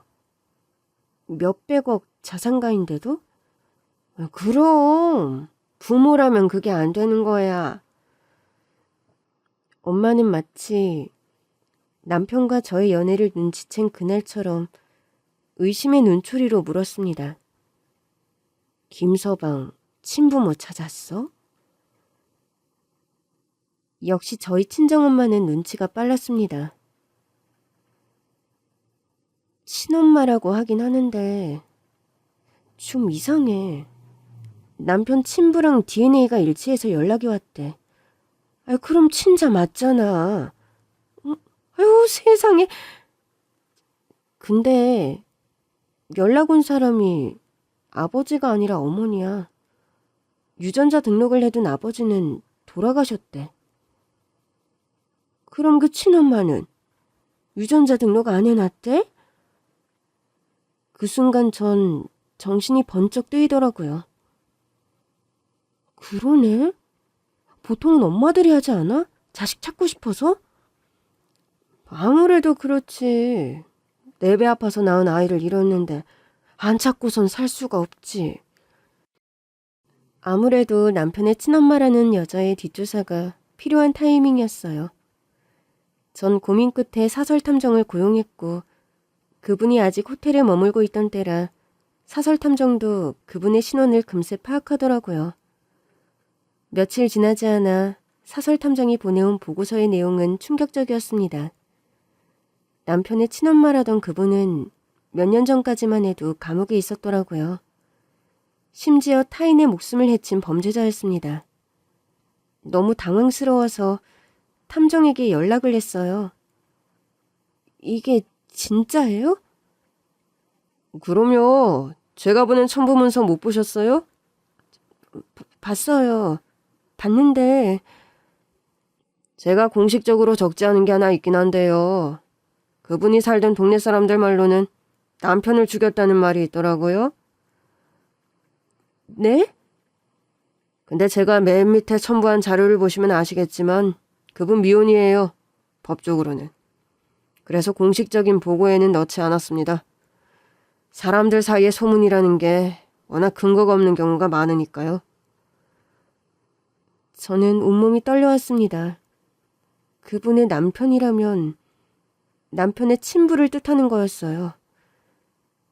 몇백억 자산가인데도? 그럼 부모라면 그게 안 되는 거야. 엄마는 마치 남편과 저의 연애를 눈치챈 그날처럼 의심의 눈초리로 물었습니다. 김서방, 친부모 찾았어? 역시 저희 친정엄마는 눈치가 빨랐습니다. 친엄마라고 하긴 하는데 좀 이상해. 남편 친부랑 DNA가 일치해서 연락이 왔대. 그럼 친자 맞잖아. 아유, 세상에. 근데 연락 온 사람이 아버지가 아니라 어머니야. 유전자 등록을 해둔 아버지는 돌아가셨대. 그럼 그 친엄마는 유전자 등록 안 해놨대? 그 순간 전 정신이 번쩍 뜨이더라고요. 그러네? 보통은 엄마들이 하지 않아? 자식 찾고 싶어서? 아무래도 그렇지. 내 배 아파서 낳은 아이를 잃었는데 안 찾고선 살 수가 없지. 아무래도 남편의 친엄마라는 여자의 뒷조사가 필요한 타이밍이었어요. 전 고민 끝에 사설탐정을 고용했고 그분이 아직 호텔에 머물고 있던 때라 사설탐정도 그분의 신원을 금세 파악하더라고요. 며칠 지나지 않아 사설탐정이 보내온 보고서의 내용은 충격적이었습니다. 남편의 친엄마라던 그분은 몇 년 전까지만 해도 감옥에 있었더라고요. 심지어 타인의 목숨을 해친 범죄자였습니다. 너무 당황스러워서 탐정에게 연락을 했어요. 이게 진짜예요? 그럼요. 제가 보낸 첨부문서 못 보셨어요? 봤어요. 봤는데 제가 공식적으로 적지 않은 게 하나 있긴 한데요. 그분이 살던 동네 사람들 말로는 남편을 죽였다는 말이 있더라고요. 네? 근데 제가 맨 밑에 첨부한 자료를 보시면 아시겠지만 그분 미혼이에요. 법적으로는. 그래서 공식적인 보고에는 넣지 않았습니다. 사람들 사이에 소문이라는 게 워낙 근거가 없는 경우가 많으니까요. 저는 온몸이 떨려왔습니다. 그분의 남편이라면 남편의 친부를 뜻하는 거였어요.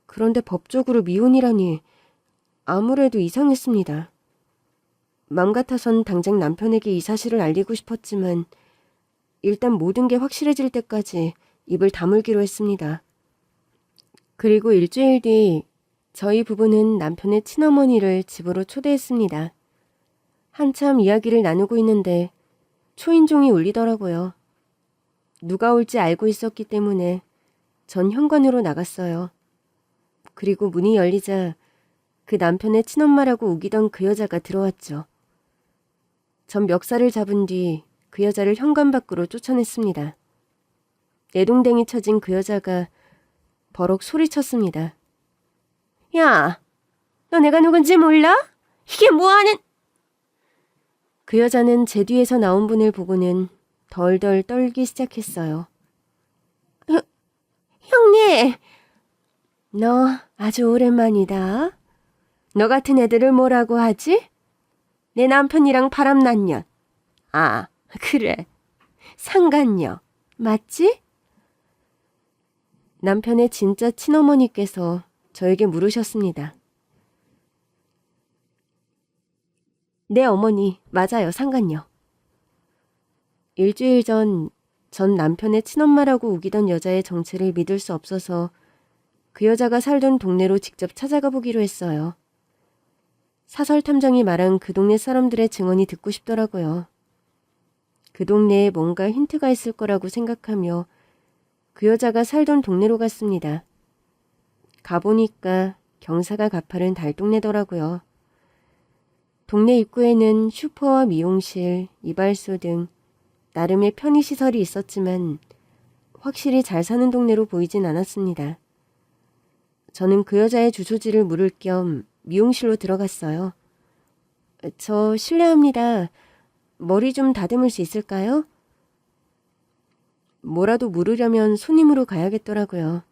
그런데 법적으로 미혼이라니 아무래도 이상했습니다. 맘 같아선 당장 남편에게 이 사실을 알리고 싶었지만 일단 모든 게 확실해질 때까지 입을 다물기로 했습니다. 그리고 일주일 뒤 저희 부부는 남편의 친어머니를 집으로 초대했습니다. 한참 이야기를 나누고 있는데 초인종이 울리더라고요. 누가 올지 알고 있었기 때문에 전 현관으로 나갔어요. 그리고 문이 열리자 그 남편의 친엄마라고 우기던 그 여자가 들어왔죠. 전 멱살을 잡은 뒤 그 여자를 현관 밖으로 쫓아냈습니다. 내동댕이 쳐진 그 여자가 버럭 소리쳤습니다. 야, 너 내가 누군지 몰라? 이게 뭐하는... 그 여자는 제 뒤에서 나온 분을 보고는 덜덜 떨기 시작했어요. 형님! 너 아주 오랜만이다. 너 같은 애들을 뭐라고 하지? 내 남편이랑 바람난 년. 아, 그래. 상간녀. 맞지? 남편의 진짜 친어머니께서 저에게 물으셨습니다. 네, 어머니. 맞아요. 상간녀. 일주일 전 남편의 친엄마라고 우기던 여자의 정체를 믿을 수 없어서 그 여자가 살던 동네로 직접 찾아가 보기로 했어요. 사설탐정이 말한 그 동네 사람들의 증언이 듣고 싶더라고요. 그 동네에 뭔가 힌트가 있을 거라고 생각하며 그 여자가 살던 동네로 갔습니다. 가보니까 경사가 가파른 달동네더라고요. 동네 입구에는 슈퍼와 미용실, 이발소 등 나름의 편의시설이 있었지만 확실히 잘 사는 동네로 보이진 않았습니다. 저는 그 여자의 주소지를 물을 겸 미용실로 들어갔어요. 저 실례합니다. 머리 좀 다듬을 수 있을까요? 뭐라도 물으려면 손님으로 가야겠더라고요.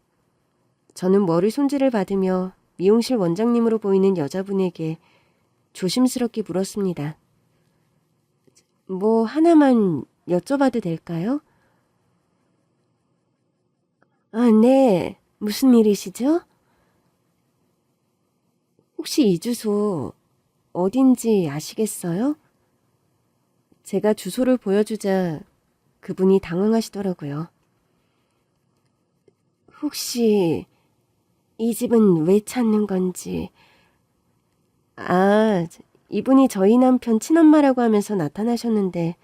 저는 머리 손질을 받으며 미용실 원장님으로 보이는 여자분에게 조심스럽게 물었습니다. 뭐 하나만 여쭤봐도 될까요? 아, 네. 무슨 일이시죠? 혹시 이 주소 어딘지 아시겠어요? 제가 주소를 보여주자 그분이 당황하시더라고요. 혹시 이 집은 왜 찾는 건지. 아, 이분이 저희 남편 친엄마라고 하면서 나타나셨는데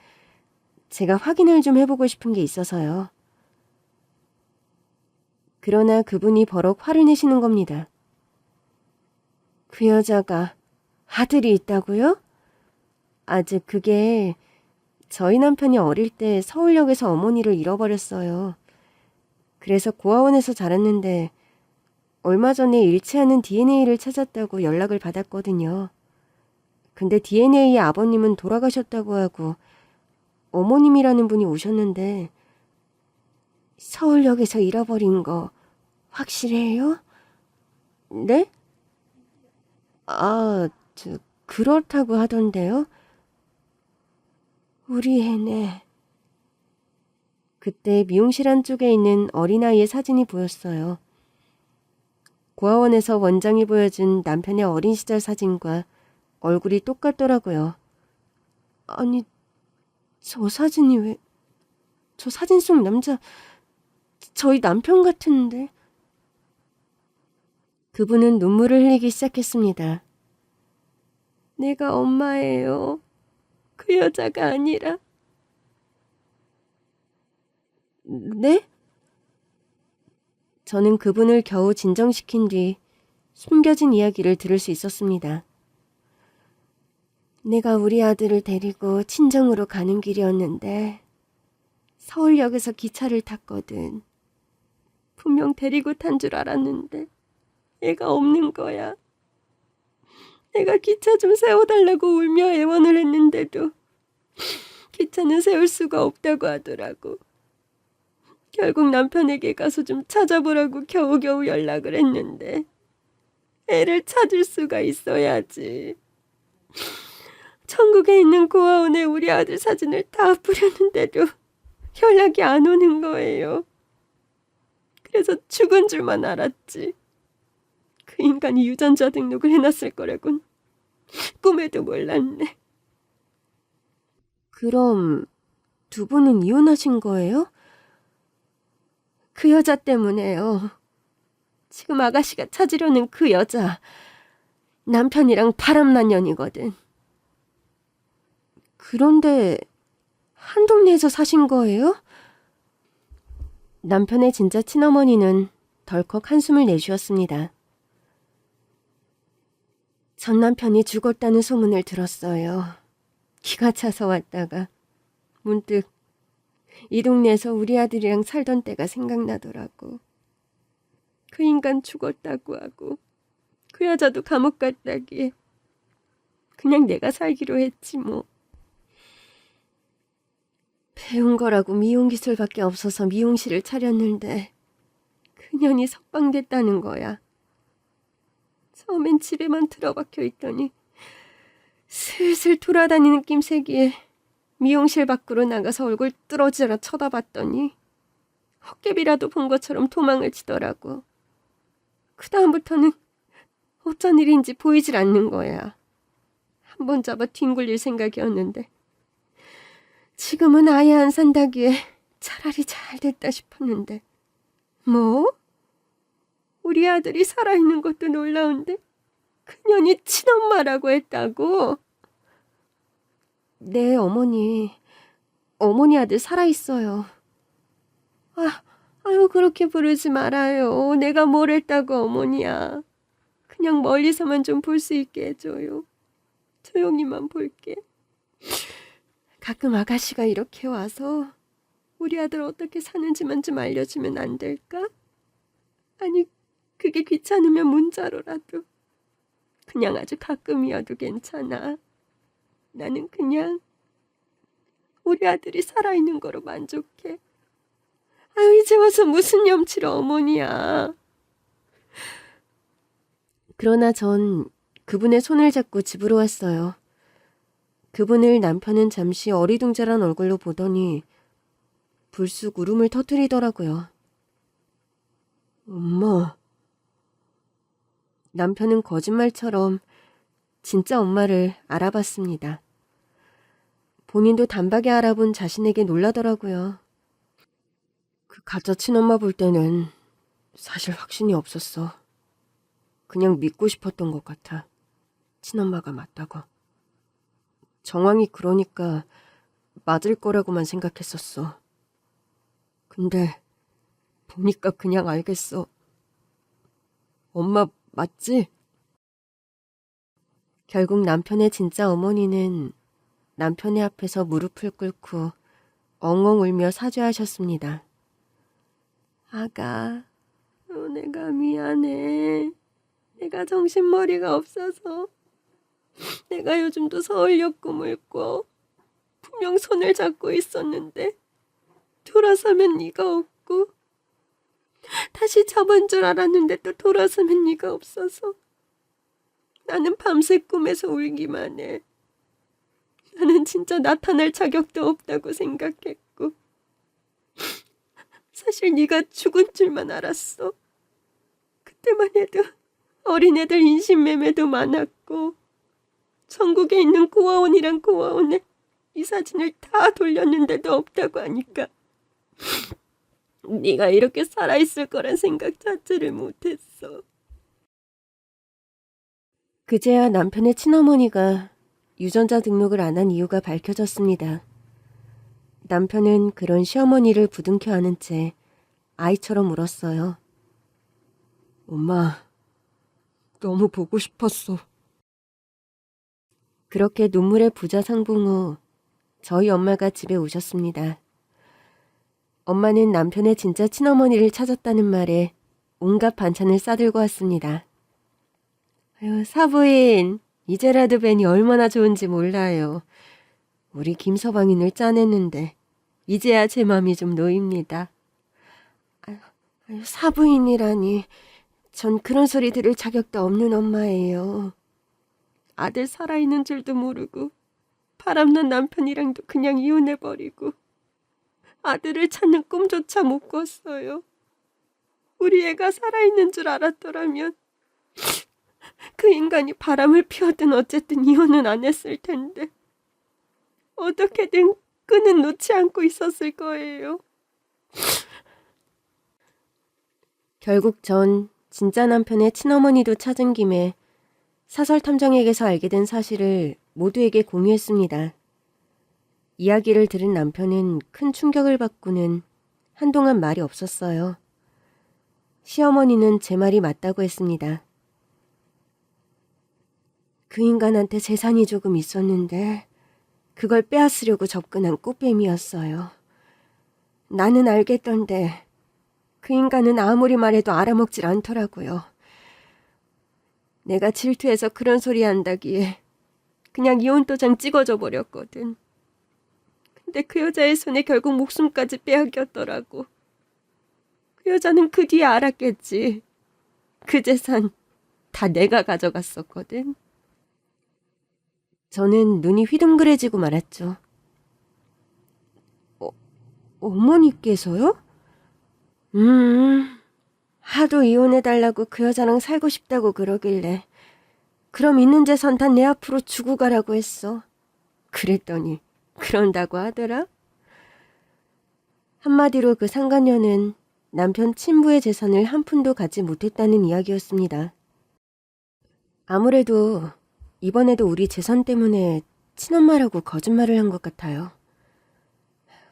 제가 확인을 좀 해보고 싶은 게 있어서요. 그러나 그분이 버럭 화를 내시는 겁니다. 그 여자가 아들이 있다고요? 아직 그게 저희 남편이 어릴 때 서울역에서 어머니를 잃어버렸어요. 그래서 고아원에서 자랐는데 얼마 전에 일치하는 DNA를 찾았다고 연락을 받았거든요. 근데 DNA의 아버님은 돌아가셨다고 하고 어머님이라는 분이 오셨는데 서울역에서 잃어버린 거 확실해요? 네? 아, 그렇다고 하던데요. 우리 애네. 그때 미용실 안쪽에 있는 어린아이의 사진이 보였어요. 고아원에서 원장이 보여준 남편의 어린 시절 사진과 얼굴이 똑같더라고요. 아니, 저 사진이 왜... 저 사진 속 남자 저희 남편 같은데. 그분은 눈물을 흘리기 시작했습니다. 내가 엄마예요. 그 여자가 아니라. 네? 저는 그분을 겨우 진정시킨 뒤 숨겨진 이야기를 들을 수 있었습니다. 내가 우리 아들을 데리고 친정으로 가는 길이었는데 서울역에서 기차를 탔거든. 분명 데리고 탄 줄 알았는데 애가 없는 거야. 내가 기차 좀 세워달라고 울며 애원을 했는데도 기차는 세울 수가 없다고 하더라고. 결국 남편에게 가서 좀 찾아보라고 겨우겨우 연락을 했는데 애를 찾을 수가 있어야지. 천국에 있는 고아원에 우리 아들 사진을 다 뿌렸는데도 연락이 안 오는 거예요. 그래서 죽은 줄만 알았지. 그 인간이 유전자 등록을 해놨을 거라곤 꿈에도 몰랐네. 그럼 두 분은 이혼하신 거예요? 그 여자 때문에요. 지금 아가씨가 찾으려는 그 여자. 남편이랑 바람난 년이거든. 그런데 한 동네에서 사신 거예요? 남편의 진짜 친어머니는 덜컥 한숨을 내쉬었습니다. 전 남편이 죽었다는 소문을 들었어요. 기가 차서 왔다가 문득 이 동네에서 우리 아들이랑 살던 때가 생각나더라고. 그 인간 죽었다고 하고 그 여자도 감옥 갔다기에 그냥 내가 살기로 했지 뭐. 배운 거라고 미용 기술밖에 없어서 미용실을 차렸는데 그년이 석방됐다는 거야. 처음엔 집에만 틀어박혀 있더니 슬슬 돌아다니는 낌새기에 미용실 밖으로 나가서 얼굴 뚫어지라 쳐다봤더니 헛개비라도 본 것처럼 도망을 치더라고. 그 다음부터는 어쩐 일인지 보이질 않는 거야. 한 번 잡아 뒹굴릴 생각이었는데 지금은 아예 안 산다기에 차라리 잘 됐다 싶었는데. 뭐? 우리 아들이 살아있는 것도 놀라운데 그년이 친엄마라고 했다고? 네, 어머니 아들 살아있어요. 아유, 그렇게 부르지 말아요. 내가 뭘 했다고 어머니야. 그냥 멀리서만 좀 볼 수 있게 해줘요. 조용히만 볼게. 가끔 아가씨가 이렇게 와서 우리 아들 어떻게 사는지만 좀 알려주면 안 될까? 아니, 그게 귀찮으면 문자로라도. 그냥 아주 가끔이어도 괜찮아. 나는 그냥 우리 아들이 살아있는 거로 만족해. 아유, 이제 와서 무슨 염치로 어머니야. 그러나 전 그분의 손을 잡고 집으로 왔어요. 그분을 남편은 잠시 어리둥절한 얼굴로 보더니 불쑥 울음을 터뜨리더라고요. 엄마, 남편은 거짓말처럼 진짜 엄마를 알아봤습니다. 본인도 단박에 알아본 자신에게 놀라더라고요. 그 가짜 친엄마 볼 때는 사실 확신이 없었어. 그냥 믿고 싶었던 것 같아. 친엄마가 맞다고. 정황이 그러니까 맞을 거라고만 생각했었어. 근데 보니까 그냥 알겠어. 엄마 맞지? 결국 남편의 진짜 어머니는 남편의 앞에서 무릎을 꿇고 엉엉 울며 사죄하셨습니다. 아가, 내가 미안해. 내가 정신머리가 없어서. 내가 요즘도 서울역 꿈을 꿔. 분명 손을 잡고 있었는데 돌아서면 네가 없고 다시 잡은 줄 알았는데 또 돌아서면 네가 없어서 나는 밤새 꿈에서 울기만 해. 나는 진짜 나타날 자격도 없다고 생각했고 사실 네가 죽은 줄만 알았어. 그때만 해도 어린애들 인신매매도 많았고 전국에 있는 고아원이란 고아원에 이 사진을 다 돌렸는데도 없다고 하니까 네가 이렇게 살아있을 거란 생각 자체를 못했어. 그제야 남편의 친어머니가 유전자 등록을 안 한 이유가 밝혀졌습니다. 남편은 그런 시어머니를 부둥켜 안은 채 아이처럼 울었어요. 엄마, 너무 보고 싶었어. 그렇게 눈물의 부자 상봉 후 저희 엄마가 집에 오셨습니다. 엄마는 남편의 진짜 친어머니를 찾았다는 말에 온갖 반찬을 싸들고 왔습니다. 아유, 사부인, 이제라도 뵈니 얼마나 좋은지 몰라요. 우리 김서방인을 짜냈는데 이제야 제 맘이 좀 놓입니다. 아유, 사부인이라니, 전 그런 소리 들을 자격도 없는 엄마예요. 아들 살아있는 줄도 모르고 바람난 남편이랑도 그냥 이혼해버리고 아들을 찾는 꿈조차 못 꿨어요. 우리 애가 살아있는 줄 알았더라면 그 인간이 바람을 피우든 어쨌든 이혼은 안 했을 텐데 어떻게든 끈은 놓지 않고 있었을 거예요. 결국 전 진짜 남편의 친어머니도 찾은 김에 사설탐정에게서 알게 된 사실을 모두에게 공유했습니다. 이야기를 들은 남편은 큰 충격을 받고는 한동안 말이 없었어요. 시어머니는 제 말이 맞다고 했습니다. 그 인간한테 재산이 조금 있었는데 그걸 빼앗으려고 접근한 꽃뱀이었어요. 나는 알겠던데 그 인간은 아무리 말해도 알아먹질 않더라고요. 내가 질투해서 그런 소리 한다기에 그냥 이혼도장 찍어줘 버렸거든. 근데 그 여자의 손에 결국 목숨까지 빼앗겼더라고. 그 여자는 그 뒤에 알았겠지. 그 재산 다 내가 가져갔었거든. 저는 눈이 휘둥그레지고 말았죠. 어머니께서요? 하도 이혼해달라고 그 여자랑 살고 싶다고 그러길래 그럼 있는 재산 다 내 앞으로 주고 가라고 했어. 그랬더니 그런다고 하더라. 한마디로 그 상간녀는 남편 친부의 재산을 한 푼도 갖지 못했다는 이야기였습니다. 아무래도 이번에도 우리 재산 때문에 친엄마라고 거짓말을 한 것 같아요.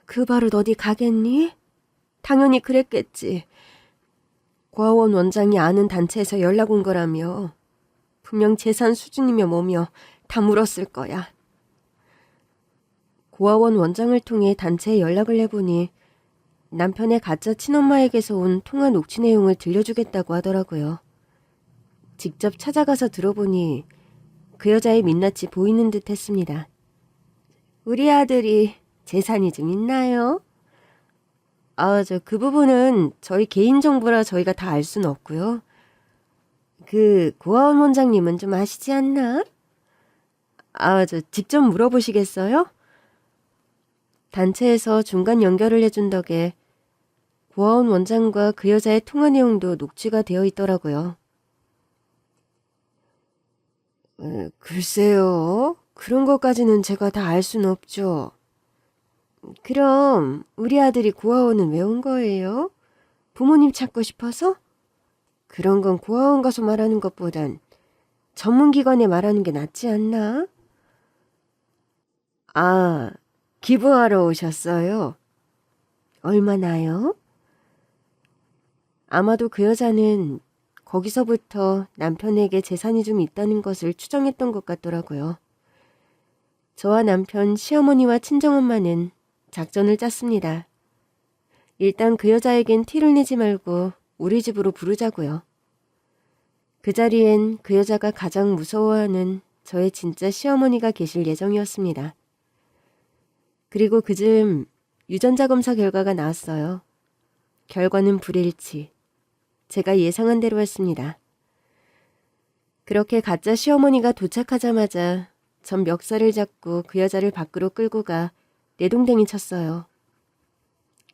그 버릇 어디 가겠니? 당연히 그랬겠지. 고아원 원장이 아는 단체에서 연락 온 거라며 분명 재산 수준이며 뭐며 다 물었을 거야. 고아원 원장을 통해 단체에 연락을 해보니 남편의 가짜 친엄마에게서 온 통화 녹취 내용을 들려주겠다고 하더라고요. 직접 찾아가서 들어보니 그 여자의 민낯이 보이는 듯 했습니다. 우리 아들이 재산이 좀 있나요? 그 부분은 저희 개인정보라 저희가 다 알 수는 없고요. 그 고아원 원장님은 좀 아시지 않나? 직접 물어보시겠어요? 단체에서 중간 연결을 해준 덕에 고아원 원장과 그 여자의 통화 내용도 녹취가 되어 있더라고요. 글쎄요. 그런 것까지는 제가 다 알 수는 없죠. 그럼 우리 아들이 고아원은 왜 온 거예요? 부모님 찾고 싶어서? 그런 건 고아원 가서 말하는 것보단 전문기관에 말하는 게 낫지 않나? 아, 기부하러 오셨어요? 얼마나요? 아마도 그 여자는 거기서부터 남편에게 재산이 좀 있다는 것을 추정했던 것 같더라고요. 저와 남편, 시어머니와 친정엄마는 작전을 짰습니다. 일단 그 여자에겐 티를 내지 말고 우리 집으로 부르자고요. 그 자리엔 그 여자가 가장 무서워하는 저의 진짜 시어머니가 계실 예정이었습니다. 그리고 그즈음 유전자 검사 결과가 나왔어요. 결과는 불일치. 제가 예상한 대로였습니다. 그렇게 가짜 시어머니가 도착하자마자 전 멱살을 잡고 그 여자를 밖으로 끌고 가 내동댕이 쳤어요.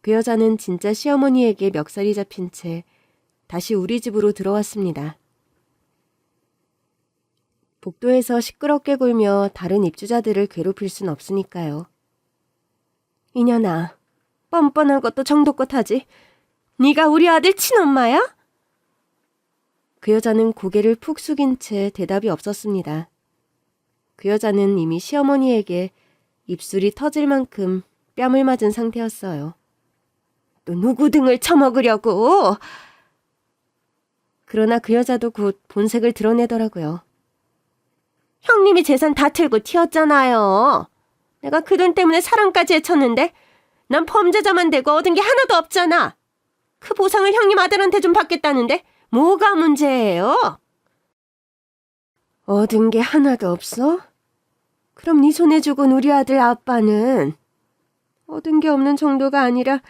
그 여자는 진짜 시어머니에게 멱살이 잡힌 채 다시 우리 집으로 들어왔습니다. 복도에서 시끄럽게 굴며 다른 입주자들을 괴롭힐 순 없으니까요. 이년아, 뻔뻔한 것도 정도껏 하지. 네가 우리 아들 친엄마야? 그 여자는 고개를 푹 숙인 채 대답이 없었습니다. 그 여자는 이미 시어머니에게 입술이 터질 만큼 뺨을 맞은 상태였어요. 또 누구 등을 쳐먹으려고? 그러나 그 여자도 곧 본색을 드러내더라고요. 형님이 재산 다 틀고 튀었잖아요. 내가 그 돈 때문에 사랑까지 해쳤는데 난 범죄자만 되고 얻은 게 하나도 없잖아. 그 보상을 형님 아들한테 좀 받겠다는데 뭐가 문제예요? 얻은 게 하나도 없어? 그럼 네 손에 죽은 우리 아들 아빠는 얻은 게 없는 정도가 아니라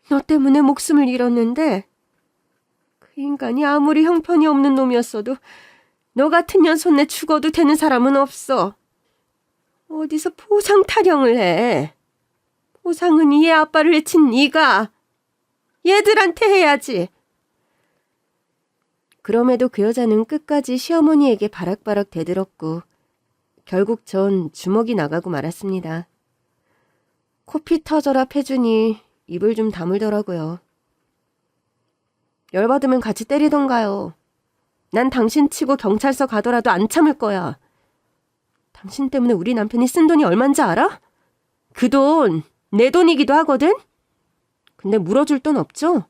너 때문에 목숨을 잃었는데 그 인간이 아무리 형편이 없는 놈이었어도 너 같은 년 손에 죽어도 되는 사람은 없어. 어디서 보상 타령을 해. 보상은 얘 아빠를 해친 네가 얘들한테 해야지. 그럼에도 그 여자는 끝까지 시어머니에게 바락바락 대들었고 결국 전 주먹이 나가고 말았습니다. 코피 터져라 패주니 입을 좀 다물더라고요. 열받으면 같이 때리던가요. 난 당신 치고 경찰서 가더라도 안 참을 거야. 당신 때문에 우리 남편이 쓴 돈이 얼만지 알아? 그 돈 내 돈이기도 하거든? 근데 물어줄 돈 없죠?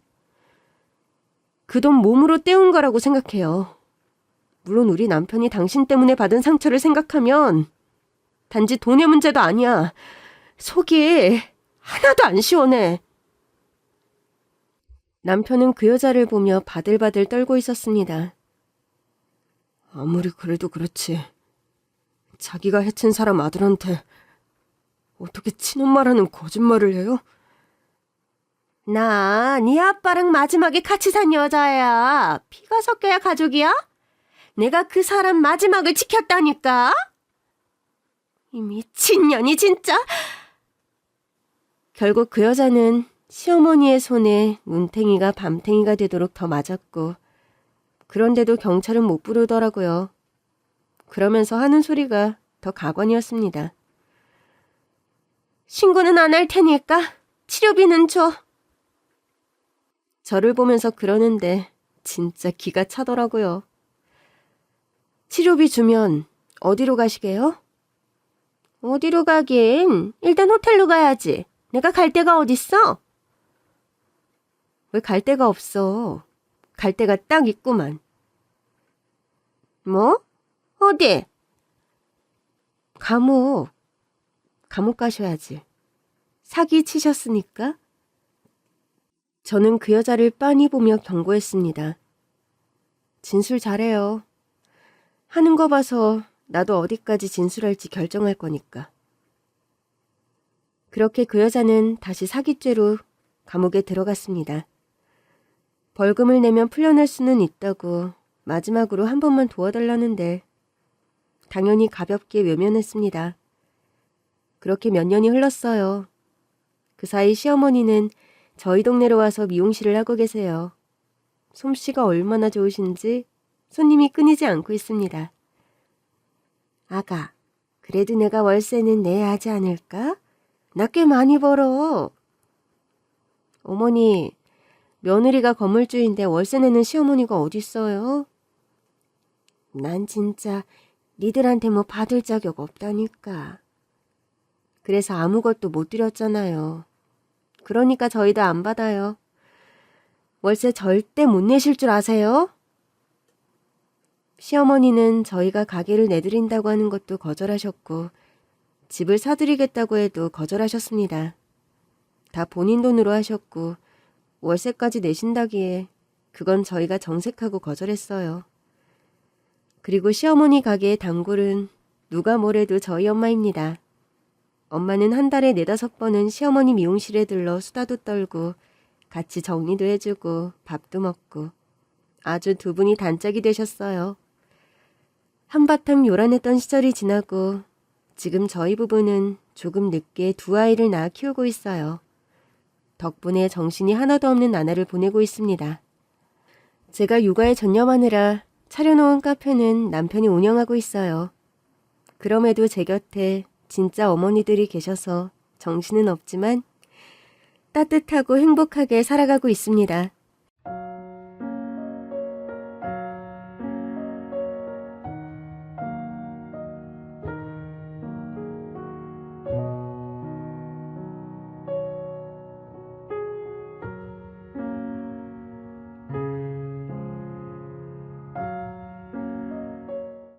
그 돈 몸으로 때운 거라고 생각해요. 물론 우리 남편이 당신 때문에 받은 상처를 생각하면 단지 돈의 문제도 아니야. 속이 하나도 안 시원해. 남편은 그 여자를 보며 바들바들 떨고 있었습니다. 아무리 그래도 그렇지. 자기가 해친 사람 아들한테 어떻게 친엄마라는 거짓말을 해요? 나 네 아빠랑 마지막에 같이 산 여자야. 피가 섞여야 가족이야? 내가 그 사람 마지막을 지켰다니까? 이 미친년이 진짜. 결국 그 여자는 시어머니의 손에 눈탱이가 밤탱이가 되도록 더 맞았고 그런데도 경찰은 못 부르더라고요. 그러면서 하는 소리가 더 가관이었습니다. 신고는 안 할 테니까 치료비는 줘. 저를 보면서 그러는데 진짜 기가 차더라고요. 치료비 주면 어디로 가시게요? 어디로 가긴 일단 호텔로 가야지. 내가 갈 데가 어딨어? 왜 갈 데가 없어? 갈 데가 딱 있구만. 뭐? 어디? 감옥. 감옥 가셔야지. 사기 치셨으니까. 저는 그 여자를 빤히 보며 경고했습니다. 진술 잘해요. 하는 거 봐서 나도 어디까지 진술할지 결정할 거니까. 그렇게 그 여자는 다시 사기죄로 감옥에 들어갔습니다. 벌금을 내면 풀려날 수는 있다고 마지막으로 한 번만 도와달라는데 당연히 가볍게 외면했습니다. 그렇게 몇 년이 흘렀어요. 그 사이 시어머니는 저희 동네로 와서 미용실을 하고 계세요. 솜씨가 얼마나 좋으신지 손님이 끊이지 않고 있습니다. 아가, 그래도 내가 월세는 내야 하지 않을까? 나 꽤 많이 벌어. 어머니, 며느리가 건물주인데 월세 내는 시어머니가 어딨어요? 난 진짜 니들한테 뭐 받을 자격 없다니까. 그래서 아무것도 못 드렸잖아요. 그러니까 저희도 안 받아요. 월세 절대 못 내실 줄 아세요? 시어머니는 저희가 가게를 내드린다고 하는 것도 거절하셨고 집을 사드리겠다고 해도 거절하셨습니다. 다 본인 돈으로 하셨고 월세까지 내신다기에 그건 저희가 정색하고 거절했어요. 그리고 시어머니 가게의 단골은 누가 뭐래도 저희 엄마입니다. 엄마는 한 달에 4-5번은 시어머니 미용실에 들러 수다도 떨고 같이 정리도 해주고 밥도 먹고 아주 두 분이 단짝이 되셨어요. 한바탕 요란했던 시절이 지나고 지금 저희 부부는 조금 늦게 2아이를 낳아 키우고 있어요. 덕분에 정신이 하나도 없는 나날을 보내고 있습니다. 제가 육아에 전념하느라 차려놓은 카페는 남편이 운영하고 있어요. 그럼에도 제 곁에 진짜 어머니들이 계셔서 정신은 없지만 따뜻하고 행복하게 살아가고 있습니다.